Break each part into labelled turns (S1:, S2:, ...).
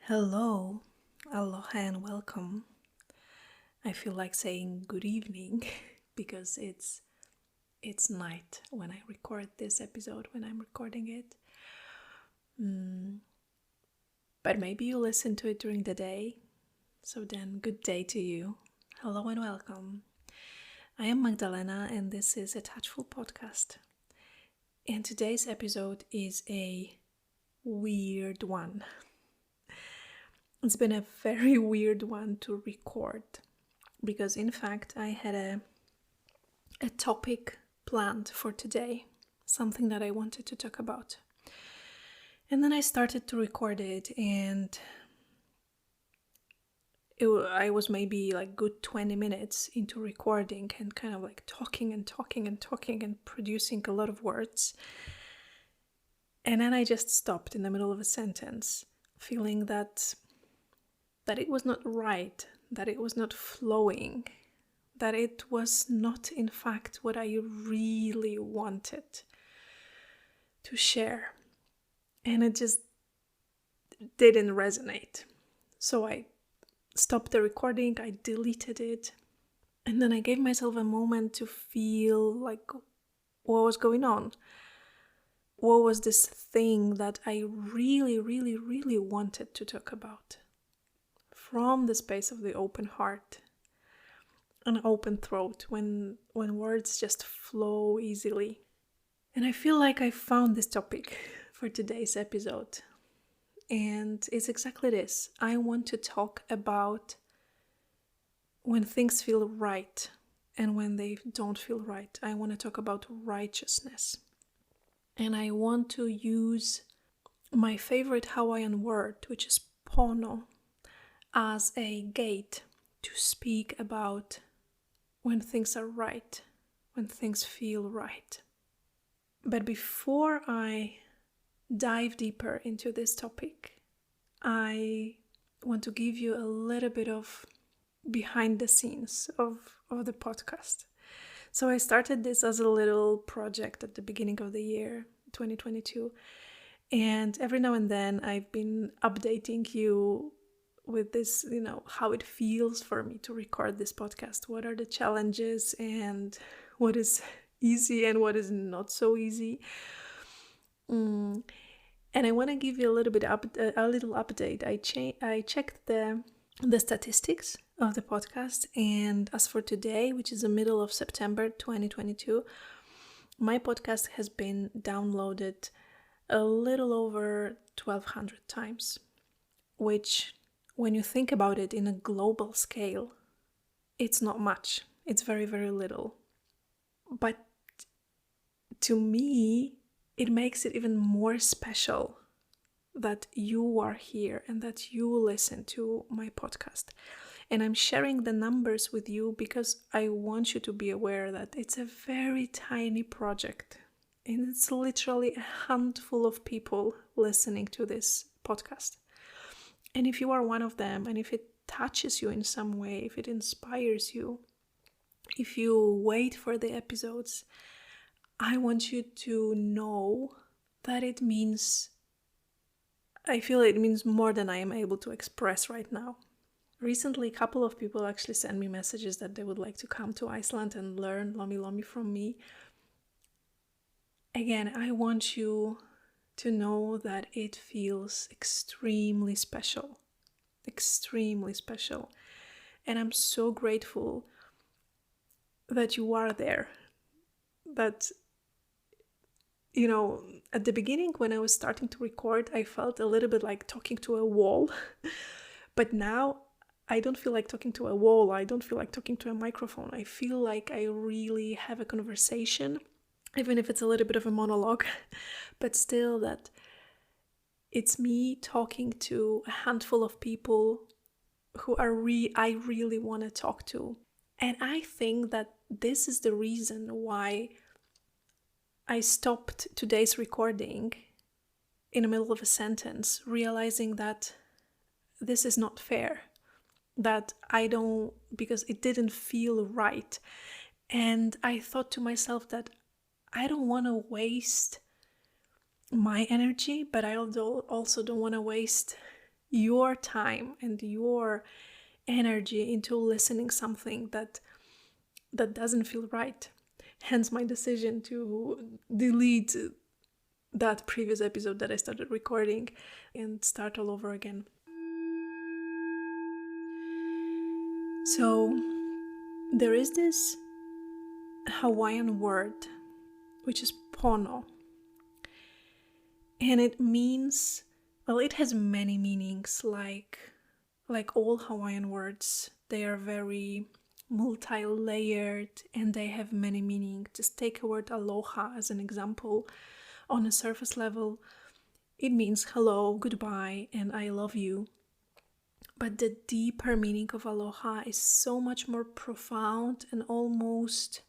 S1: Hello, aloha and welcome. I feel like saying good evening because it's night when I record this episode, when I'm recording it. But maybe you listen to it during the day, so then good day to you. Hello and welcome. I am Magdalena and this is a Touchful podcast. And today's episode is a weird one. It's been a very weird one to record because in fact I had a topic planned for today, something that I wanted to talk about. And then I started to record it and I was maybe like good 20 minutes into recording and kind of like talking and producing a lot of words. And then I just stopped in the middle of a sentence, feeling that it was not right, that it was not flowing, that it was not in fact what I really wanted to share. And it just didn't resonate. So I stopped the recording, I deleted it, and then I gave myself a moment to feel like what was going on. What was this thing that I really, really, really wanted to talk about? From the space of the open heart, an open throat, when words just flow easily. And I feel like I found this topic for today's episode. And it's exactly this. I want to talk about when things feel right and when they don't feel right. I want to talk about righteousness. And I want to use my favorite Hawaiian word, which is PONO, as a gate to speak about when things are right, when things feel right. But before I dive deeper into this topic, I want to give you a little bit of behind the scenes of the podcast. So I started this as a little project at the beginning of the year, 2022. And every now and then I've been updating you with this, how it feels for me to record this podcast. What are the challenges and what is easy and what is not so easy. And I want to give you a little update. I checked the statistics of the podcast, and as for today, which is the middle of September 2022, my podcast has been downloaded a little over 1,200 times, which, when you think about it in a global scale, it's not much. It's very, very little. But to me, it makes it even more special that you are here and that you listen to my podcast. And I'm sharing the numbers with you because I want you to be aware that it's a very tiny project. And it's literally a handful of people listening to this podcast. And if you are one of them, and if it touches you in some way, if it inspires you, if you wait for the episodes, I want you to know that I feel it means more than I am able to express right now. Recently, a couple of people actually sent me messages that they would like to come to Iceland and learn Lomi Lomi from me. Again, I want you to know that it feels extremely special. Extremely special. And I'm so grateful that you are there. That, at the beginning when I was starting to record, I felt a little bit like talking to a wall. But now I don't feel like talking to a wall. I don't feel like talking to a microphone. I feel like I really have a conversation, even if it's a little bit of a monologue, but still that it's me talking to a handful of people who I really want to talk to. And I think that this is the reason why I stopped today's recording in the middle of a sentence, realizing that this is not fair, that because it didn't feel right. And I thought to myself that I don't want to waste my energy, but I also don't want to waste your time and your energy into listening something that doesn't feel right. Hence my decision to delete that previous episode that I started recording and start all over again. So there is this Hawaiian word which is PONO, and it means, well, it has many meanings. Like all Hawaiian words, they are very multi-layered and they have many meanings. Just take a word aloha as an example. On a surface level, it means hello, goodbye, and I love you. But the deeper meaning of aloha is so much more profound and almost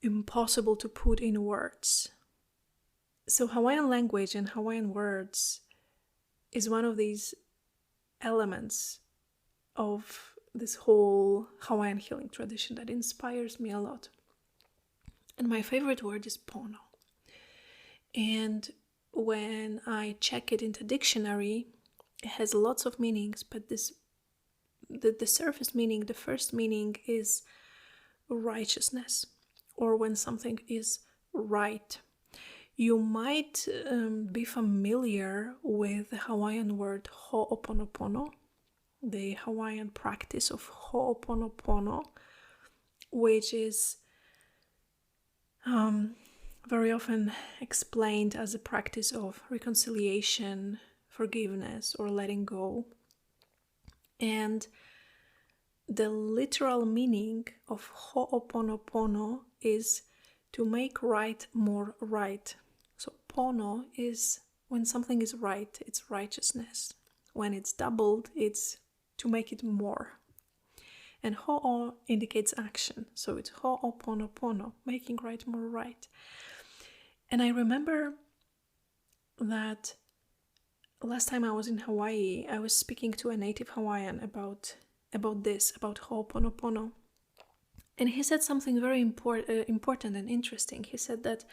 S1: impossible to put in words. So Hawaiian language and Hawaiian words is one of these elements of this whole Hawaiian healing tradition that inspires me a lot. And my favorite word is PONO. And when I check it in the dictionary, it has lots of meanings, but the surface meaning, the first meaning is righteousness, or when something is right. You might be familiar with the Hawaiian word ho'oponopono, the Hawaiian practice of ho'oponopono, which is very often explained as a practice of reconciliation, forgiveness, or letting go. And the literal meaning of ho'oponopono is to make right more right. So pono is when something is right, it's righteousness. When it's doubled, it's to make it more. And ho'o indicates action. So it's ho'oponopono, making right more right. And I remember that last time I was in Hawaii, I was speaking to a native Hawaiian about ho'oponopono. And he said something very important and interesting. He said that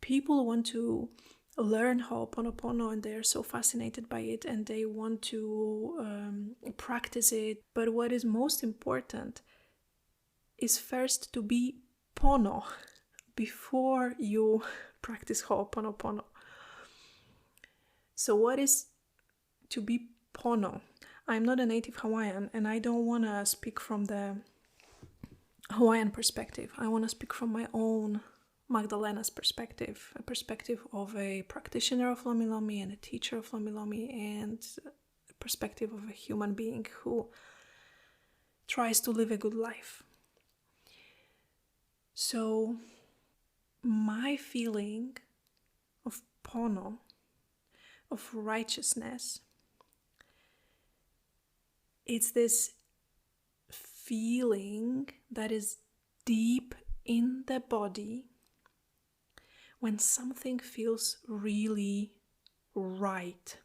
S1: people want to learn ho'oponopono and they are so fascinated by it and they want to practice it. But what is most important is first to be pono before you practice ho'oponopono. So what is to be pono? I'm not a native Hawaiian and I don't want to speak from the Hawaiian perspective. I want to speak from my own Magdalena's perspective, a perspective of a practitioner of Lomi Lomi and a teacher of Lomi Lomi, and a perspective of a human being who tries to live a good life. So my feeling of pono, of righteousness, it's this feeling that is deep in the body when something feels really right.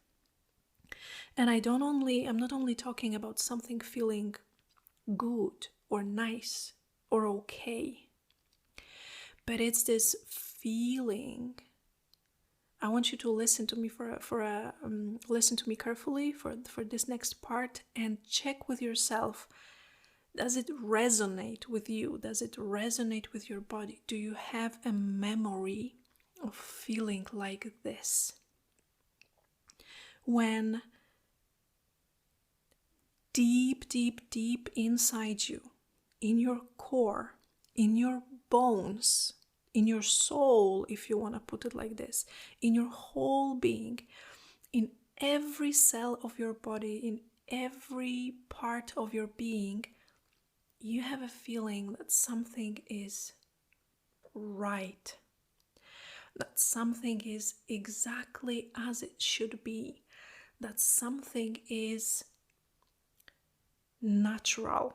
S1: And I'm not only talking about something feeling good or nice or okay, but it's this feeling. I want you to listen to me listen to me carefully for this next part and check with yourself. Does it resonate with you? Does it resonate with your body? Do you have a memory of feeling like this? When deep, deep, deep inside you, in your core, in your bones, in your soul, if you want to put it like this, in your whole being, in every cell of your body, in every part of your being, you have a feeling that something is right, that something is exactly as it should be, that something is natural,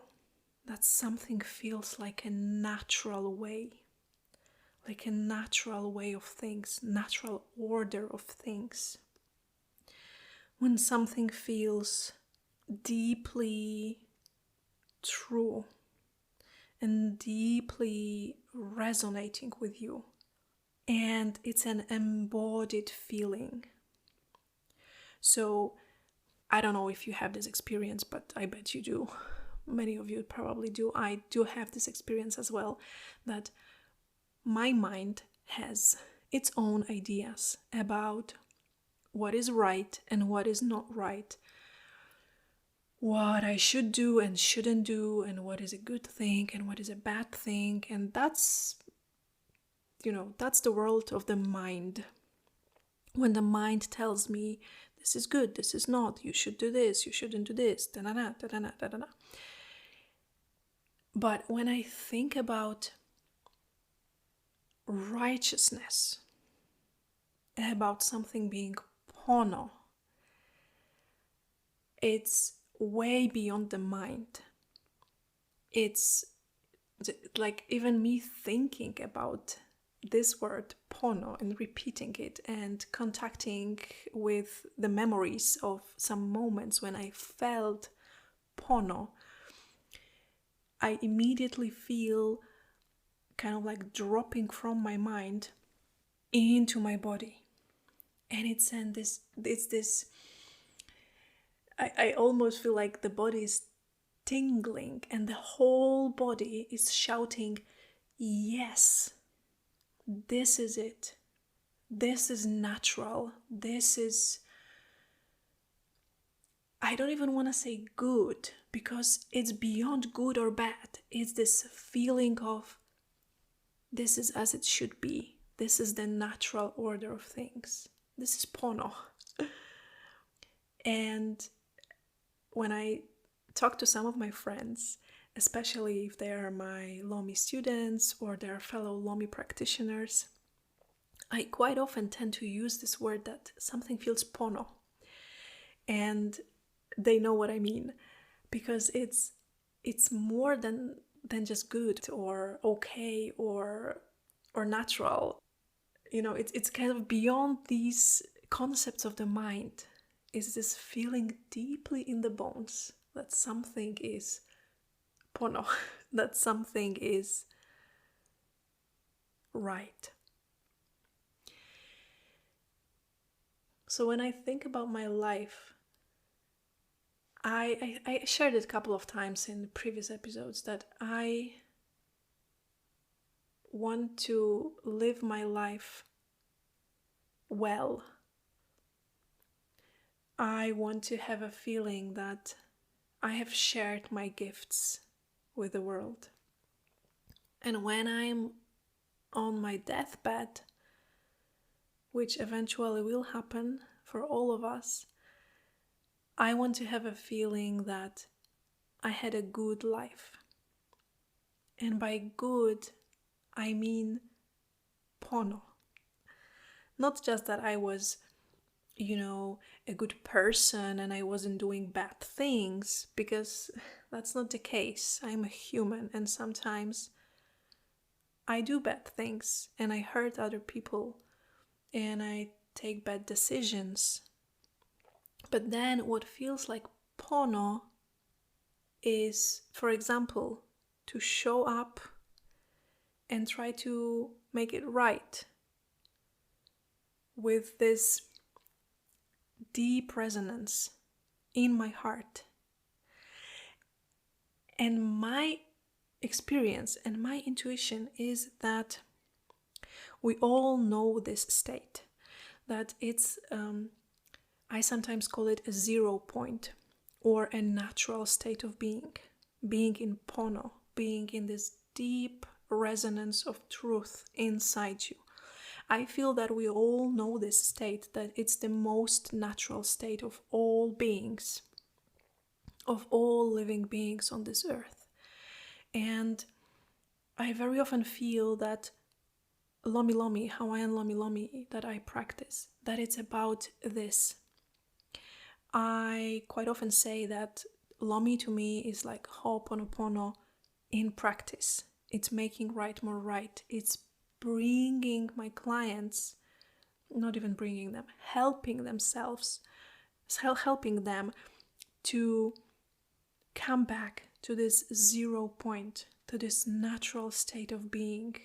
S1: that something feels like a natural way of things, natural order of things. When something feels deeply true and deeply resonating with you, and it's an embodied feeling. So I don't know if you have this experience, but I bet you do. Many of you probably do. I do have this experience as well, that my mind has its own ideas about what is right and what is not right, what I should do and shouldn't do, and what is a good thing and what is a bad thing. And that's the world of the mind. When the mind tells me this is good, this is not, you should do this, you shouldn't do this, da-da-da, da-da-da, da-da-da. But when I think about righteousness, about something being PONO, it's way beyond the mind. It's like even me thinking about this word PONO and repeating it and contacting with the memories of some moments when I felt PONO, I immediately feel kind of like dropping from my mind into my body. And it's this I almost feel like the body is tingling and the whole body is shouting, yes, this is it. This is natural. This is, I don't even want to say good, because it's beyond good or bad. It's this feeling of this is as it should be. This is the natural order of things. This is PONO. And when I talk to some of my friends, especially if they are my Lomi students or they are fellow Lomi practitioners, I quite often tend to use this word that something feels PONO. And they know what I mean, because it's more than just good or okay or natural. It's kind of beyond these concepts of the mind. It's this feeling deeply in the bones that something is PONO, that something is right. So when I think about my life, I shared it a couple of times in previous episodes that I want to live my life well. I want to have a feeling that I have shared my gifts with the world. And when I'm on my deathbed, which eventually will happen for all of us, I want to have a feeling that I had a good life. And by good, I mean PONO. Not just that I was, a good person and I wasn't doing bad things, because that's not the case. I'm a human and sometimes I do bad things and I hurt other people and I take bad decisions. But then what feels like PONO is, for example, to show up and try to make it right with this deep resonance in my heart. And my experience and my intuition is that we all know this state, that it's, I sometimes call it a 0 point or a natural state of being in PONO, being in this deep resonance of truth inside you. I feel that we all know this state, that it's the most natural state of all beings, of all living beings on this earth. And I very often feel that Lomi Lomi, Hawaiian Lomi Lomi that I practice, that it's about this. I quite often say that Lomi to me is like Ho'oponopono in practice. It's making right more right. It's bringing my clients, not even bringing them, helping themselves, helping them to come back to this 0 point, to this natural state of being,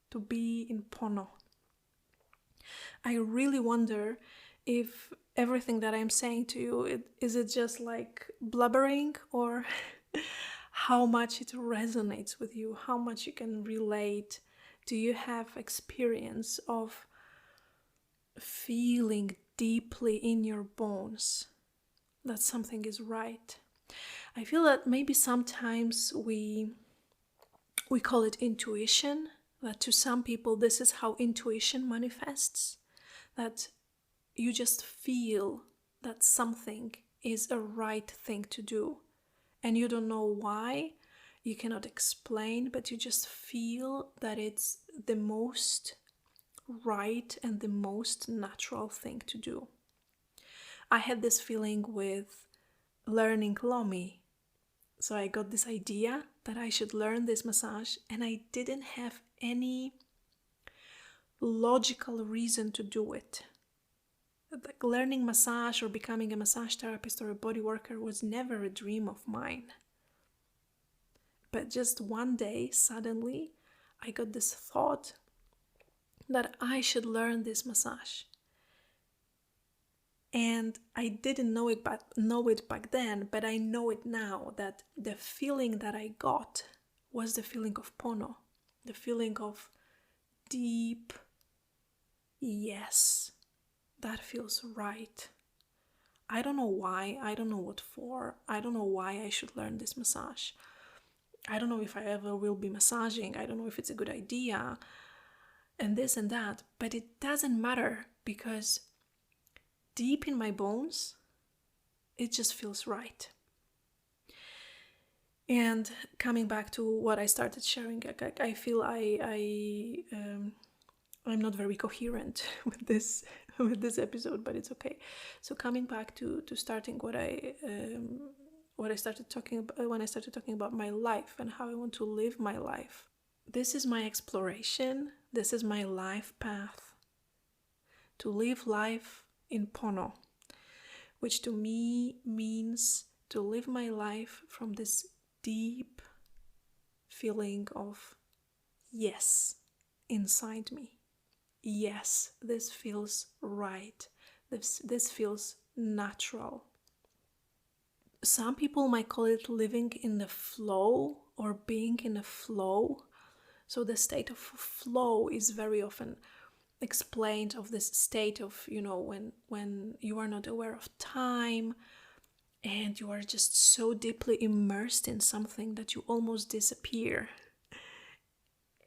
S1: to be in PONO. I really wonder if everything that I'm saying to you, is it just like blubbering, or how much it resonates with you, how much you can relate. Do you have experience of feeling deeply in your bones that something is right? I feel that maybe sometimes we call it intuition, that to some people this is how intuition manifests, that you just feel that something is a right thing to do, and you don't know why, you cannot explain, but you just feel that it's the most right and the most natural thing to do. I had this feeling with learning Lomi. So I got this idea that I should learn this massage, and I didn't have any logical reason to do it. Like learning massage or becoming a massage therapist or a body worker was never a dream of mine. But just one day, suddenly, I got this thought that I should learn this massage. And I didn't know it back then, but I know it now, that the feeling that I got was the feeling of PONO, the feeling of deep yes, that feels right. I don't know why, I don't know what for, I don't know why I should learn this massage. I don't know if I ever will be massaging, I don't know if it's a good idea, and this and that, but it doesn't matter, because deep in my bones, it just feels right. And coming back to what I started sharing, I feel I'm not very coherent with this episode, but it's okay. So coming back to starting what I started talking about when I started talking about my life and how I want to live my life. This is my exploration. This is my life path. To live life in PONO, which to me means to live my life from this deep feeling of yes inside me. Yes, this feels right. This feels natural. Some people might call it living in the flow or being in a flow. So the state of flow is very often explained of this state of, when you are not aware of time and you are just so deeply immersed in something that you almost disappear.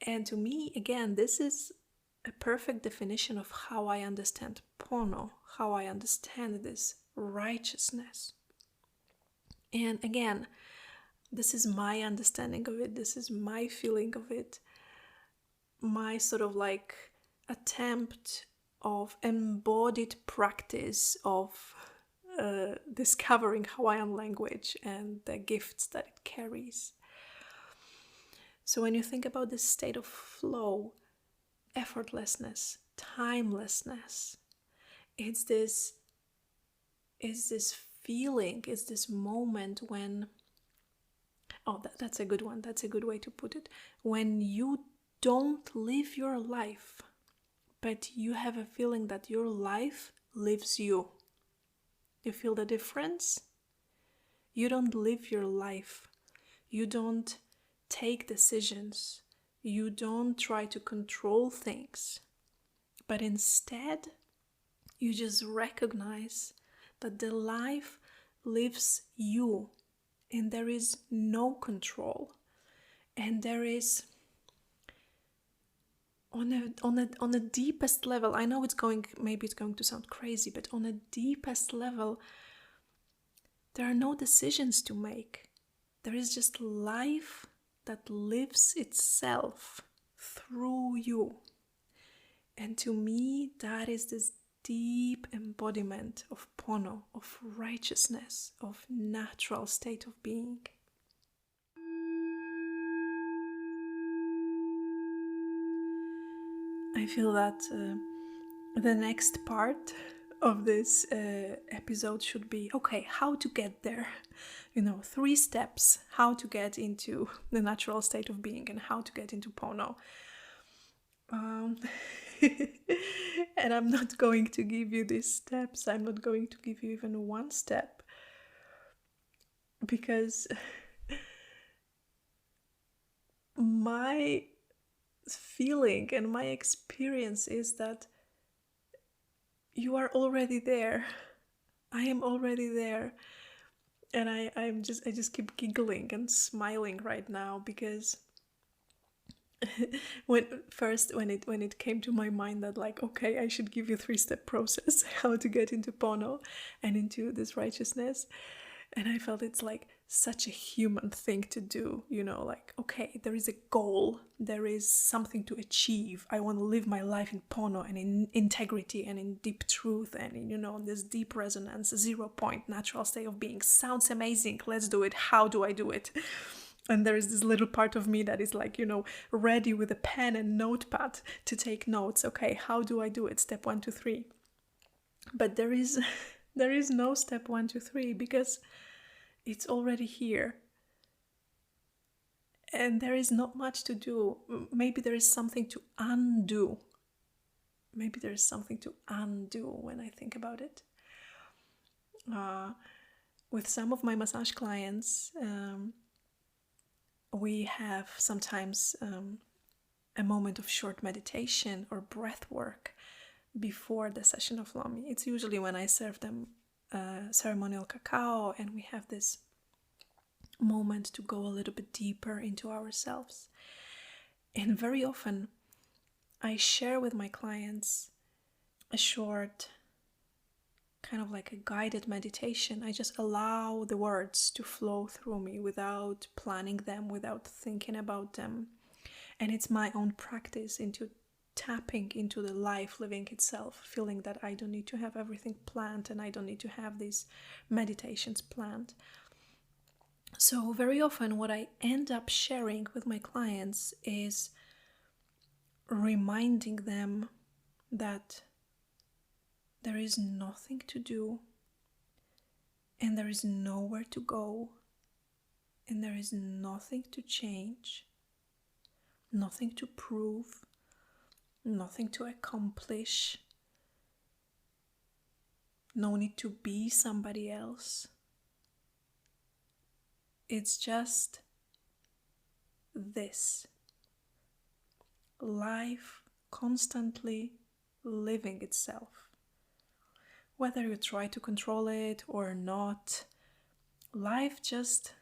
S1: And to me, again, this is a perfect definition of how I understand PONO, how I understand this righteousness. And again, this is my understanding of it, this is my feeling of it, my sort of like attempt of embodied practice of discovering Hawaiian language and the gifts that it carries. So when you think about this state of flow, effortlessness, timelessness, it's this feeling, it's this moment when, that's a good one, that's a good way to put it, when you don't live your life, but you have a feeling that your life lives you. You feel the difference? You don't live your life. You don't take decisions. You don't try to control things. But instead, you just recognize that the life lives you, and there is no control. And there is, on a deepest level, I know maybe it's going to sound crazy, but on a deepest level, there are no decisions to make. There is just life that lives itself through you. And to me, that is this deep embodiment of PONO, of righteousness, of natural state of being. I feel that the next part of this episode should be, okay, how to get there. 3 steps, how to get into the natural state of being and how to get into PONO. And I'm not going to give you these steps. I'm not going to give you even one step, because my feeling and my experience is that you are already there. I am already there. And I just keep giggling and smiling right now, because when it came to my mind that, like, okay, I should give you 3-step process how to get into PONO and into this righteousness. And I felt it's like such a human thing to do, like, okay, there is a goal, there is something to achieve. I want to live my life in PONO and in integrity and in deep truth and in, this deep resonance, 0 point, natural state of being. Sounds amazing. Let's do it. How do I do it? And there is this little part of me that is like, ready with a pen and notepad to take notes. Okay, how do I do it? Step 1, 2, 3. But there is no step 1, 2, 3, because it's already here. And there is not much to do. Maybe there is something to undo. Maybe there is something to undo when I think about it. With some of my massage clients, we have sometimes a moment of short meditation or breath work before the session of Lomi. It's usually when I serve them ceremonial cacao, and we have this moment to go a little bit deeper into ourselves. And very often I share with my clients a short, kind of like a guided meditation. I just allow the words to flow through me without planning them, without thinking about them. And it's my own practice into tapping into the life living itself, feeling that I don't need to have everything planned and I don't need to have these meditations planned. So very often what I end up sharing with my clients is reminding them that there is nothing to do, and there is nowhere to go, and there is nothing to change, nothing to prove, nothing to accomplish, no need to be somebody else. It's just this. Life constantly living itself. Whether you try to control it or not, life just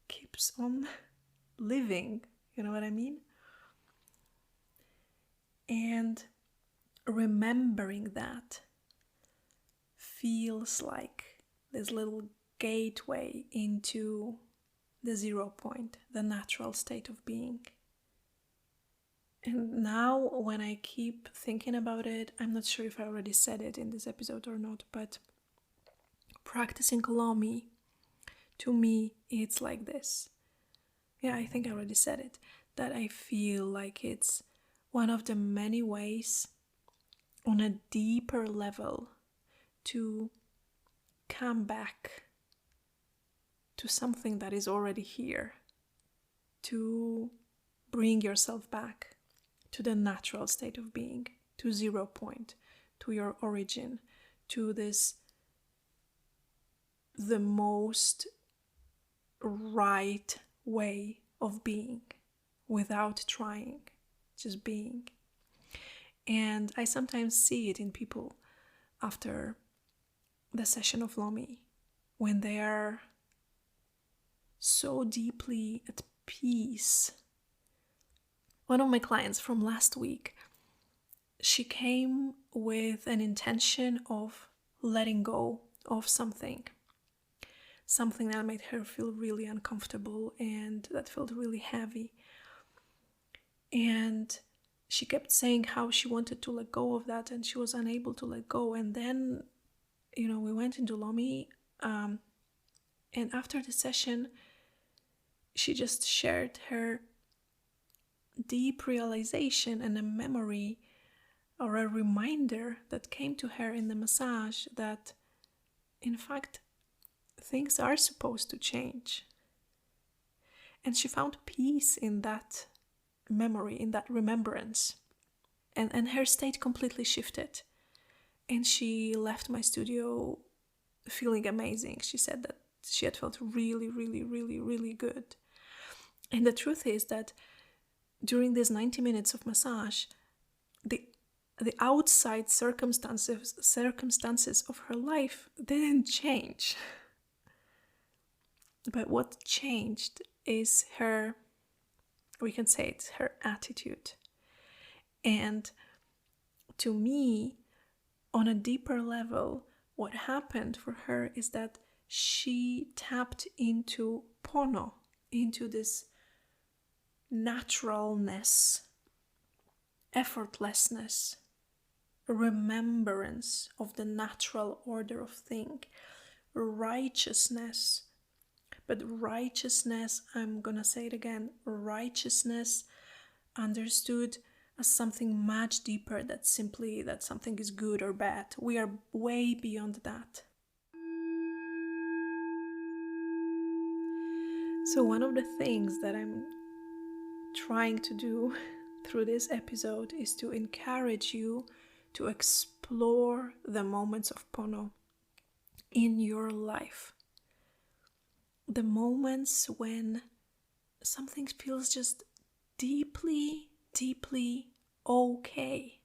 S1: keeps on living. You know what I mean? And remembering that feels like this little gateway into the 0 point, the natural state of being. And now when I keep thinking about it, I'm not sure if I already said it in this episode or not, but practicing Lomi, to me, it's like this. Yeah, I think I already said it, that I feel like it's one of the many ways on a deeper level to come back to something that is already here, to bring yourself back to the natural state of being, to 0 point, to your origin, to this, the most right way of being, without trying, just being. And I sometimes see it in people after the session of Lomi, when they are so deeply at peace. One of my clients from last week, she came with an intention of letting go of something that made her feel really uncomfortable and that felt really heavy. And she kept saying how she wanted to let go of that and she was unable to let go. And then, we went into Lomi, and after the session, she just shared her deep realization and a memory or a reminder that came to her in the massage that, in fact, things are supposed to change. And she found peace in that memory, in that remembrance. and her state completely shifted. And she left my studio feeling amazing. She said that she had felt really, really, really, really good. And the truth is that during these 90 minutes of massage, the outside circumstances of her life didn't change. But what changed is her, we can say it's her attitude. And to me, on a deeper level, what happened for her is that she tapped into PONO, into this naturalness, effortlessness, remembrance of the natural order of things, righteousness. But righteousness, I'm gonna say it again, righteousness understood as something much deeper than simply that something is good or bad. We are way beyond that. So one of the things that I'm trying to do through this episode is to encourage you to explore the moments of PONO in your life. The moments when something feels just deeply, deeply okay.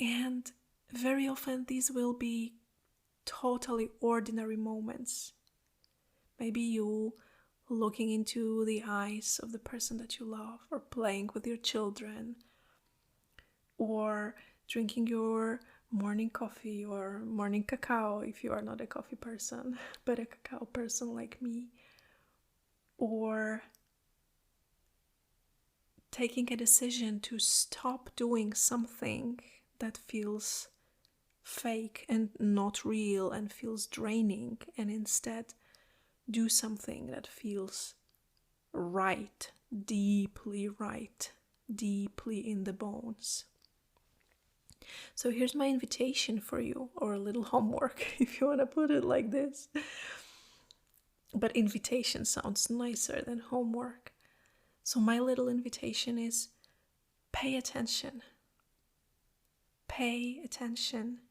S1: And very often these will be totally ordinary moments. Maybe you looking into the eyes of the person that you love, or playing with your children, or drinking your morning coffee or morning cacao if you are not a coffee person, but a cacao person like me, or taking a decision to stop doing something that feels fake and not real and feels draining, and instead do something that feels right, deeply in the bones. So here's my invitation for you, or a little homework if you want to put it like this. But invitation sounds nicer than homework. So my little invitation is pay attention. Pay attention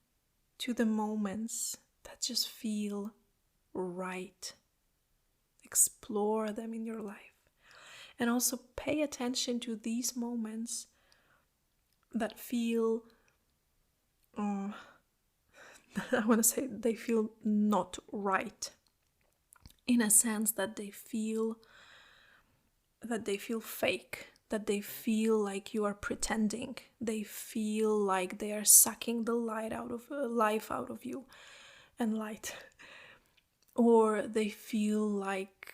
S1: to the moments that just feel right. Explore them in your life. And also pay attention to these moments that feel, I want to say they feel not right. In a sense that they feel fake, that they feel like you are pretending. They feel like they are sucking the life out of you, and light. Or they feel like,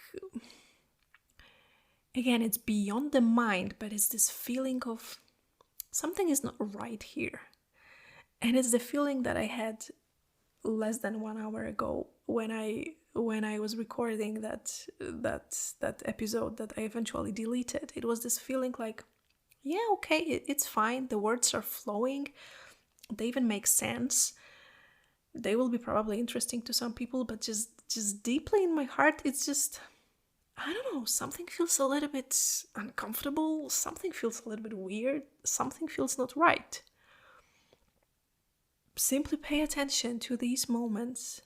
S1: again, it's beyond the mind, but it's this feeling of something is not right here. And it's the feeling that I had less than 1 hour ago when I was recording that episode that I eventually deleted. It was this feeling like, yeah, okay, it's fine. The words are flowing. They even make sense. They will be probably interesting to some people, but just deeply in my heart, it's just, I don't know, something feels a little bit uncomfortable, something feels a little bit weird, something feels not right. Simply pay attention to these moments.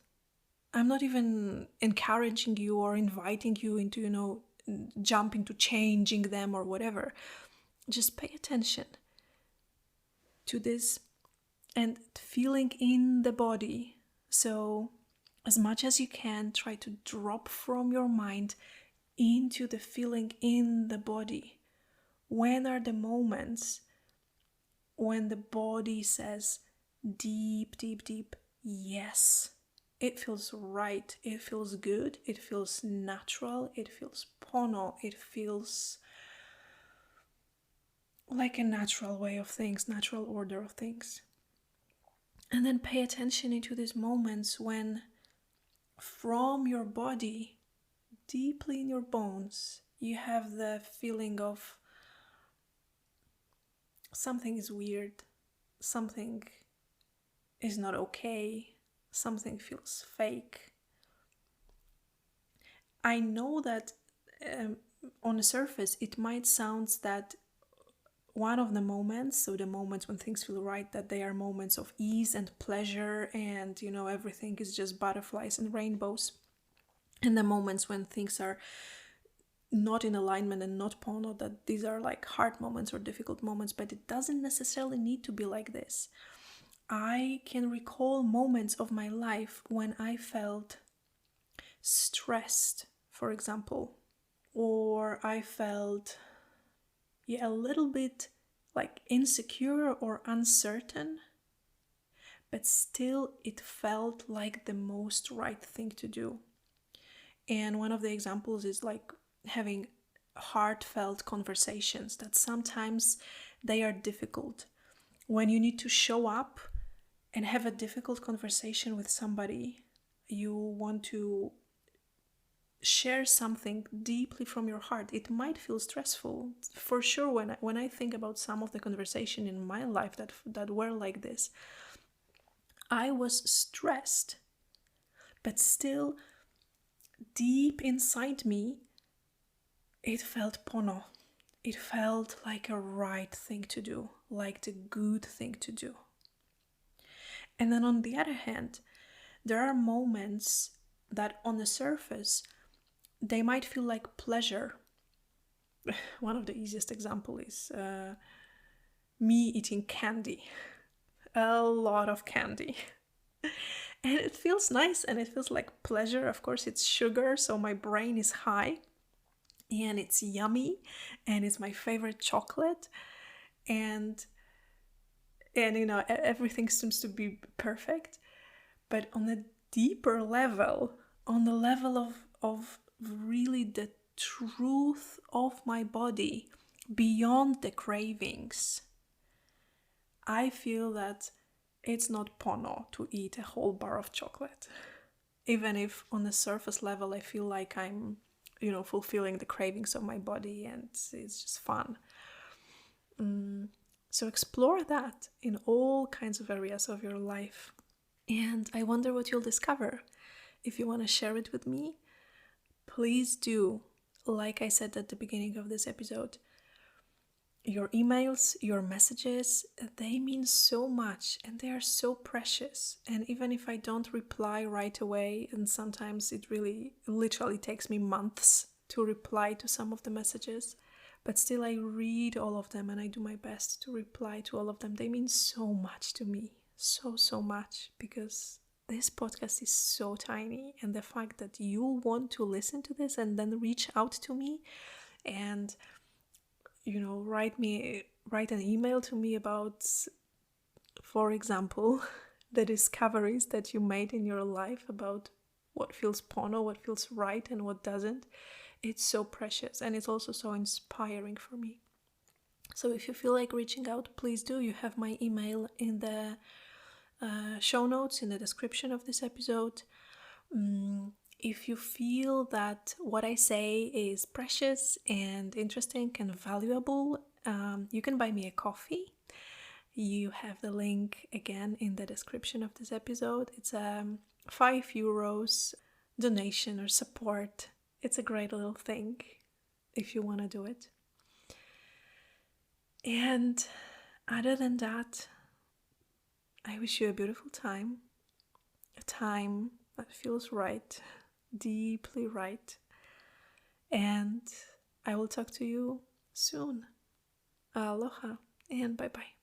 S1: I'm not even encouraging you or inviting you into, jump into changing them or whatever. Just pay attention to this and feeling in the body. So as much as you can, try to drop from your mind into the feeling in the body. When are the moments when the body says deep, deep, deep, yes? It feels right, it feels good, it feels natural, it feels PONO, it feels like a natural way of things, natural order of things. And then pay attention into these moments when from your body, deeply in your bones, you have the feeling of something is weird, something is not okay, something feels fake. I know that on the surface it might sound that one of the moments, so the moments when things feel right, that they are moments of ease and pleasure and, everything is just butterflies and rainbows. And the moments when things are not in alignment and not PONO, that these are like hard moments or difficult moments, but it doesn't necessarily need to be like this. I can recall moments of my life when I felt stressed, for example, or I felt a little bit like insecure or uncertain, but still it felt like the most right thing to do. And one of the examples is like having heartfelt conversations, that sometimes they are difficult. When you need to show up and have a difficult conversation with somebody, you want to share something deeply from your heart. It might feel stressful. For sure, when I think about some of the conversation in my life that were like this, I was stressed, but still deep inside me, it felt PONO. It felt like a right thing to do, like the good thing to do. And then on the other hand, there are moments that on the surface, they might feel like pleasure. One of the easiest examples is me eating candy. A lot of candy. And it feels nice and it feels like pleasure. Of course, it's sugar, so my brain is high. And it's yummy. And it's my favorite chocolate. And everything seems to be perfect. But on a deeper level, on the level of really the truth of my body, beyond the cravings, I feel that it's not PONO to eat a whole bar of chocolate. Even if on the surface level I feel like I'm, fulfilling the cravings of my body and it's just fun. So explore that in all kinds of areas of your life. And I wonder what you'll discover. If you want to share it with me, please do. Like I said at the beginning of this episode, your emails, your messages, they mean so much and they are so precious. And even if I don't reply right away, and sometimes it really literally takes me months to reply to some of the messages, but still I read all of them and I do my best to reply to all of them. They mean so much to me. So much, because this podcast is so tiny, and the fact that you want to listen to this and then reach out to me and write an email to me about, for example, the discoveries that you made in your life about what feels PONO, what feels right and what doesn't. It's so precious and it's also so inspiring for me. So if you feel like reaching out, please do. You have my email in the show notes, in the description of this episode. If you feel that what I say is precious and interesting and valuable, you can buy me a coffee. You have the link again in the description of this episode. It's a €5 donation or support. It's a great little thing if you want to do it. And other than that, I wish you a beautiful time, a time that feels right, deeply right. And I will talk to you soon. Aloha and bye-bye.